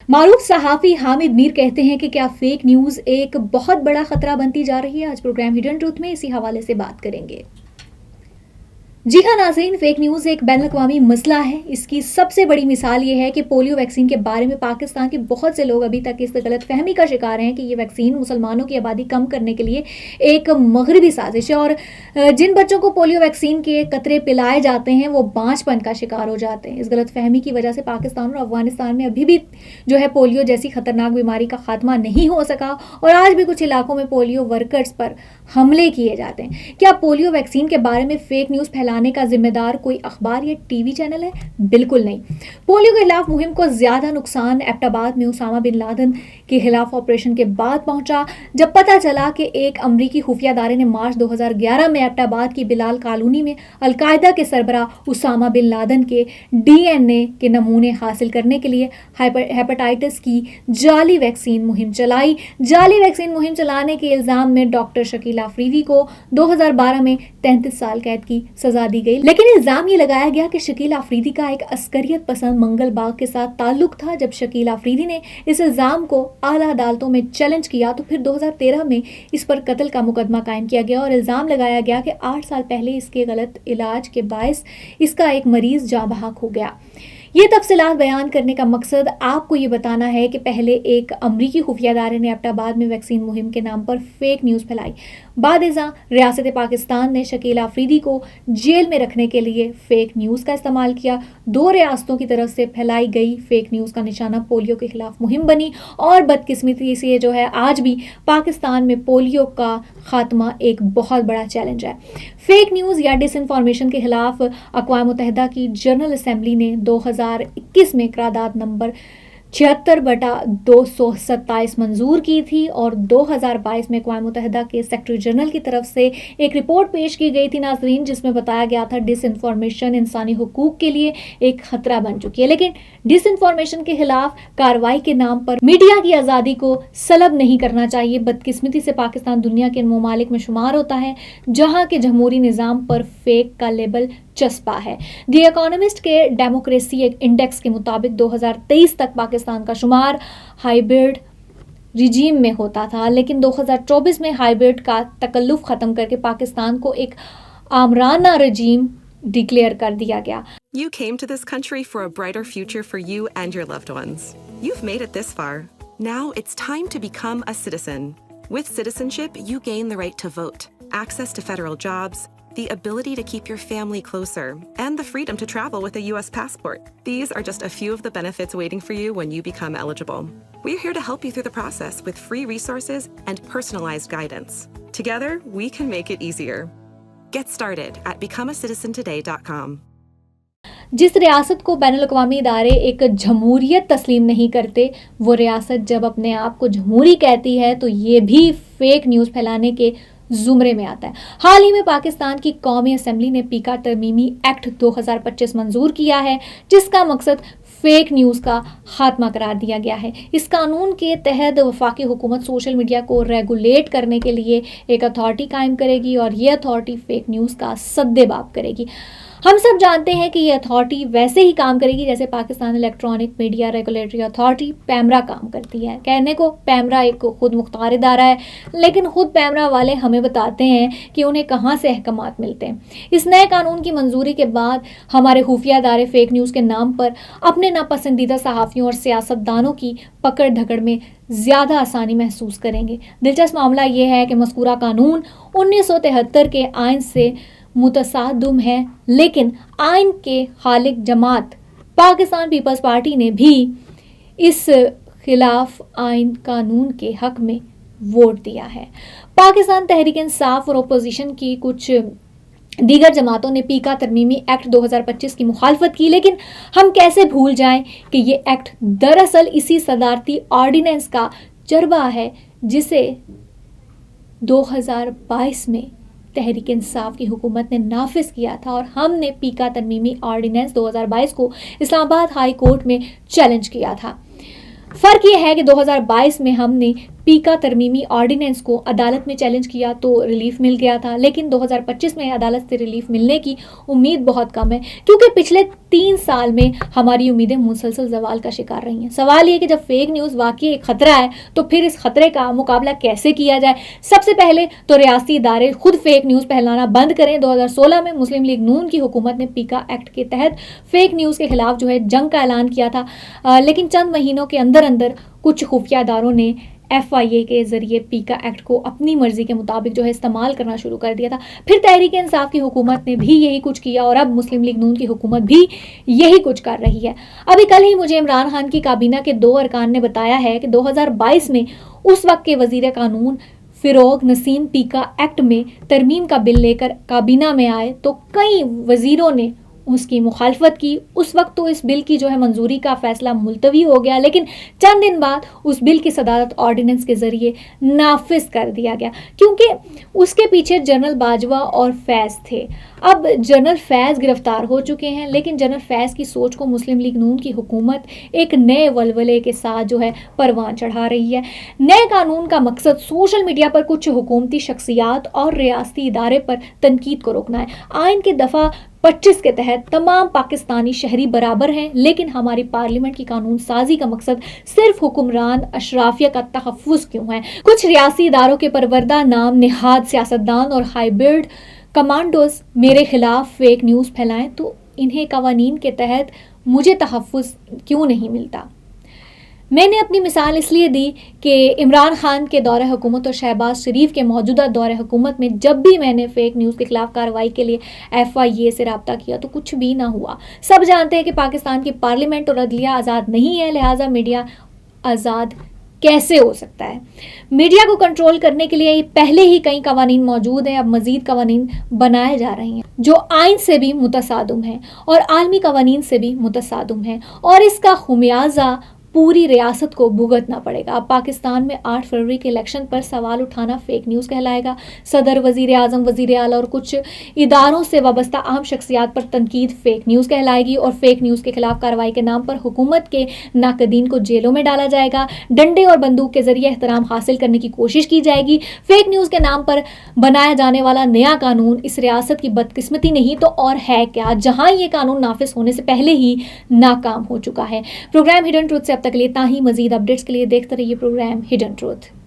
معروف صحافی حامد میر کہتے ہیں کہ کیا فیک نیوز ایک بہت بڑا خطرہ بنتی جا رہی ہے؟ آج پروگرام ہڈن ٹروتھ میں اسی حوالے سے بات کریں گے۔ جی ہاں ناظرین، فیک نیوز ایک بین الاقوامی مسئلہ ہے۔ اس کی سب سے بڑی مثال یہ ہے کہ پولیو ویکسین کے بارے میں پاکستان کے بہت سے لوگ ابھی تک اس غلط فہمی کا شکار ہیں کہ یہ ویکسین مسلمانوں کی آبادی کم کرنے کے لیے ایک مغربی سازش ہے، اور جن بچوں کو پولیو ویکسین کے قطرے پلائے جاتے ہیں وہ بانجھ پن کا شکار ہو جاتے ہیں۔ اس غلط فہمی کی وجہ سے پاکستان اور افغانستان میں ابھی بھی جو ہے پولیو جیسی خطرناک بیماری کا خاتمہ نہیں ہو سکا، اور آج بھی کچھ علاقوں میں پولیو ورکرز پر حملے کیے جاتے ہیں۔ کیا پولیو ویکسین کے بارے میں فیک نیوز پھیلانے کا ذمہ دار کوئی اخبار یا ٹی وی چینل ہے؟ بالکل نہیں۔ پولیو کے خلاف مہم کو زیادہ نقصان ایبٹ آباد میں اسامہ بن لادن کے خلاف آپریشن کے بعد پہنچا، جب پتہ چلا کہ ایک امریکی خفیہ ادارے نے مارچ 2011 میں ایبٹ آباد کی بلال کالونی میں القاعدہ کے سربراہ اسامہ بن لادن کے DNA کے نمونے حاصل کرنے کے لیے ہیپاٹائٹس کی جعلی ویکسین مہم چلائی۔ جعلی ویکسین مہم چلانے کے الزام میں ڈاکٹر شکیل آفریدی کو 2012 میں 33 سال قید کی سزا دی گئی، لیکن الزام یہ لگایا گیا کہ شکیل آفریدی کا ایک عسکریت پسند منگل باغ کے ساتھ تعلق تھا۔ جب شکیل آفریدی نے اس الزام کو اعلیٰ عدالتوں میں چیلنج کیا تو پھر 2013 میں اس پر قتل کا مقدمہ قائم کیا گیا، اور الزام لگایا گیا کہ 8 سال پہلے اس کے غلط علاج کے باعث اس کا ایک مریض جاں بحق ہو گیا۔ یہ تفصیلات بیان کرنے کا مقصد آپ کو یہ بتانا ہے کہ پہلے ایک امریکی خفیہ ادارے نے ایبٹ آباد میں ویکسین مہم کے نام پر فیک نیوز پھیلائی، بعد ازاں ریاست پاکستان نے شکیل آفریدی کو جیل میں رکھنے کے لیے فیک نیوز کا استعمال کیا۔ دو ریاستوں کی طرف سے پھیلائی گئی فیک نیوز کا نشانہ پولیو کے خلاف مہم بنی، اور بدقسمتی سے جو ہے آج بھی پاکستان میں پولیو کا خاتمہ ایک بہت بڑا چیلنج ہے۔ فیک نیوز یا ڈس انفارمیشن کے خلاف اقوام متحدہ کی جنرل اسمبلی نے 2021 میں قرارداد نمبر 76/227 منظور کی تھی، اور 2022 میں اقوام متحدہ کے سیکرٹری جنرل کی طرف سے ایک رپورٹ پیش کی گئی تھی ناظرین، جس میں بتایا گیا تھا ڈس انفارمیشن انسانی حقوق کے لیے ایک خطرہ بن چکی ہے۔ لیکن ڈس انفارمیشن کے خلاف کارروائی کے نام پر میڈیا کی آزادی کو سلب نہیں کرنا چاہیے۔ بدقسمتی سے پاکستان دنیا کے ان ممالک میں شمار ہوتا ہے جہاں کے جمہوری نظام پر فیک کا لیبل چسپا ہے۔ دی اکانومسٹ کے ڈیموکریسی انڈیکس کے مطابق 2023 تک پاکستان کا شمار ہائیبرڈ رجیم میں ہوتا تھا، لیکن 2024 میں ہائیبرڈ کا تکلف ختم کر کے پاکستان کو ایک آمرانہ رجیم ڈکلیئر کر دیا گیا۔ You came to this country for a brighter future for you and your loved ones. You've made it this far. Now it's time to become a citizen. With citizenship, you gain the right to vote, access to federal jobs, the ability to keep your family closer, and the freedom to travel with a U.S. passport. These are just a few of the benefits waiting for you when you become eligible. We're here to help you through the process with free resources and personalized guidance. Together, we can make it easier. Get started at becomeacitizentoday.com. جس ریاست کو بین الاقوامی ادارے ایک جمہوریت تسلیم نہیں کرتے، وہ ریاست جب اپنے آپ کو جمہوری کہتی ہے تو یہ بھی فیک نیوز پھیلانے کے زمرے میں آتا ہے۔ حال ہی میں پاکستان کی قومی اسمبلی نے پیکا ترمیمی ایکٹ 2025 منظور کیا ہے، جس کا مقصد فیک نیوز کا خاتمہ قرار دیا گیا ہے۔ اس قانون کے تحت وفاقی حکومت سوشل میڈیا کو ریگولیٹ کرنے کے لیے ایک اتھارٹی قائم کرے گی، اور یہ اتھارٹی فیک نیوز کا سدباب کرے گی۔ ہم سب جانتے ہیں کہ یہ اتھارٹی ویسے ہی کام کرے گی جیسے Pakistan electronic media regulatory authority PEMRA کام کرتی ہے۔ کہنے کو پیمرا ایک خود مختار ادارہ ہے، لیکن خود پیمرا والے ہمیں بتاتے ہیں کہ انہیں کہاں سے احکامات ملتے ہیں۔ اس نئے قانون کی منظوری کے بعد ہمارے خفیہ ادارے فیک نیوز کے نام پر اپنے ناپسندیدہ صحافیوں اور سیاست دانوں کی پکڑ دھکڑ میں زیادہ آسانی محسوس کریں گے۔ دلچسپ معاملہ یہ ہے کہ مذکورہ قانون 1973 کے آئین سے متصادم ہے، لیکن آئین کے خالق جماعت پاکستان پیپلز پارٹی نے بھی اس خلاف آئین قانون کے حق میں ووٹ دیا ہے۔ پاکستان تحریک انصاف اور اپوزیشن کی کچھ دیگر جماعتوں نے پیکا ترمیمی ایکٹ 2025 کی مخالفت کی، لیکن ہم کیسے بھول جائیں کہ یہ ایکٹ دراصل اسی صدارتی آرڈیننس کا چربہ ہے جسے 2022 میں تحریک انصاف کی حکومت نے نافذ کیا تھا، اور ہم نے پیکا ترمیمی آرڈیننس 2022 کو اسلام آباد ہائی کورٹ میں چیلنج کیا تھا۔ فرق یہ ہے کہ 2022 میں ہم نے پیکا ترمیمی آرڈیننس کو عدالت میں چیلنج کیا تو ریلیف مل گیا تھا، لیکن 2025 میں عدالت سے ریلیف ملنے کی امید بہت کم ہے، کیونکہ پچھلے 3 سال میں ہماری امیدیں مسلسل زوال کا شکار رہی ہیں۔ سوال یہ کہ جب فیک نیوز واقعی ایک خطرہ ہے تو پھر اس خطرے کا مقابلہ کیسے کیا جائے؟ سب سے پہلے تو ریاستی ادارے خود فیک نیوز پھیلانا بند کریں۔ 2016 میں مسلم لیگ نون کی حکومت نے پیکا ایکٹ کے تحت فیک نیوز کے خلاف جنگ کا اعلان کیا تھا، لیکن چند مہینوں کے اندر کچھ خفیہ اداروں نے FIA کے ذریعے پیکا ایکٹ کو اپنی مرضی کے مطابق استعمال کرنا شروع کر دیا تھا۔ پھر تحریک انصاف کی حکومت نے بھی یہی کچھ کیا اور اب مسلم لیگ نون کی حکومت بھی یہی کچھ کر رہی ہے۔ ابھی کل ہی مجھے عمران خان کی کابینہ کے 2 ارکان نے بتایا ہے کہ 2022 میں اس وقت کے وزیر قانون فروغ نسیم پیکا ایکٹ میں ترمیم کا بل لے کر کابینہ میں آئے تو کئی وزیروں نے اس کی مخالفت کی۔ اس وقت تو اس بل کی منظوری کا فیصلہ ملتوی ہو گیا، لیکن چند دن بعد اس بل کی صدارت آرڈیننس کے ذریعے نافذ کر دیا گیا، کیونکہ اس کے پیچھے جنرل باجوہ اور فیض تھے۔ اب جنرل فیض گرفتار ہو چکے ہیں، لیکن جنرل فیض کی سوچ کو مسلم لیگ نون کی حکومت ایک نئے ولولے کے ساتھ پروان چڑھا رہی ہے۔ نئے قانون کا مقصد سوشل میڈیا پر کچھ حکومتی شخصیات اور ریاستی ادارے پر تنقید کو روکنا ہے۔ آئین کے دفعہ 25 کے تحت تمام پاکستانی شہری برابر ہیں، لیکن ہماری پارلیمنٹ کی قانون سازی کا مقصد صرف حکمران اشرافیہ کا تحفظ کیوں ہے؟ کچھ ریاستی اداروں کے پروردہ نام نہاد سیاستدان اور ہائیبرڈ کمانڈوز میرے خلاف فیک نیوز پھیلائیں تو انہیں قوانین کے تحت مجھے تحفظ کیوں نہیں ملتا؟ میں نے اپنی مثال اس لیے دی کہ عمران خان کے دور حکومت اور شہباز شریف کے موجودہ دور حکومت میں جب بھی میں نے فیک نیوز کے خلاف کارروائی کے لیے FIA سے رابطہ کیا تو کچھ بھی نہ ہوا۔ سب جانتے ہیں کہ پاکستان کی پارلیمنٹ اور عدلیہ آزاد نہیں ہے، لہٰذا میڈیا آزاد کیسے ہو سکتا ہے؟ میڈیا کو کنٹرول کرنے کے لیے پہلے ہی کئی قوانین موجود ہیں، اب مزید قوانین بنائے جا رہے ہیں جو آئین سے بھی متصادم ہیں اور عالمی قوانین سے بھی متصادم ہیں، اور اس کا خمیازہ پوری ریاست کو بھگتنا پڑے گا۔ اب پاکستان میں 8 فروری کے الیکشن پر سوال اٹھانا فیک نیوز کہلائے گا۔ صدر، وزیر اعظم، وزیر اعلیٰ اور کچھ اداروں سے وابستہ اہم شخصیات پر تنقید فیک نیوز کہلائے گی، اور فیک نیوز کے خلاف کارروائی کے نام پر حکومت کے ناقدین کو جیلوں میں ڈالا جائے گا۔ ڈنڈے اور بندوق کے ذریعے احترام حاصل کرنے کی کوشش کی جائے گی۔ فیک نیوز کے نام پر بنایا جانے والا نیا قانون اس ریاست کی بدقسمتی نہیں تو اور ہے کیا، جہاں یہ قانون نافذ ہونے سے پہلے ہی ناکام ہو چکا ہے۔ پروگرام ہڈن ٹروتھ سے اب تک لیتا ہی، مزید اپڈیٹس کے لیے دیکھتے رہیے پروگرام ہڈن ٹروتھ۔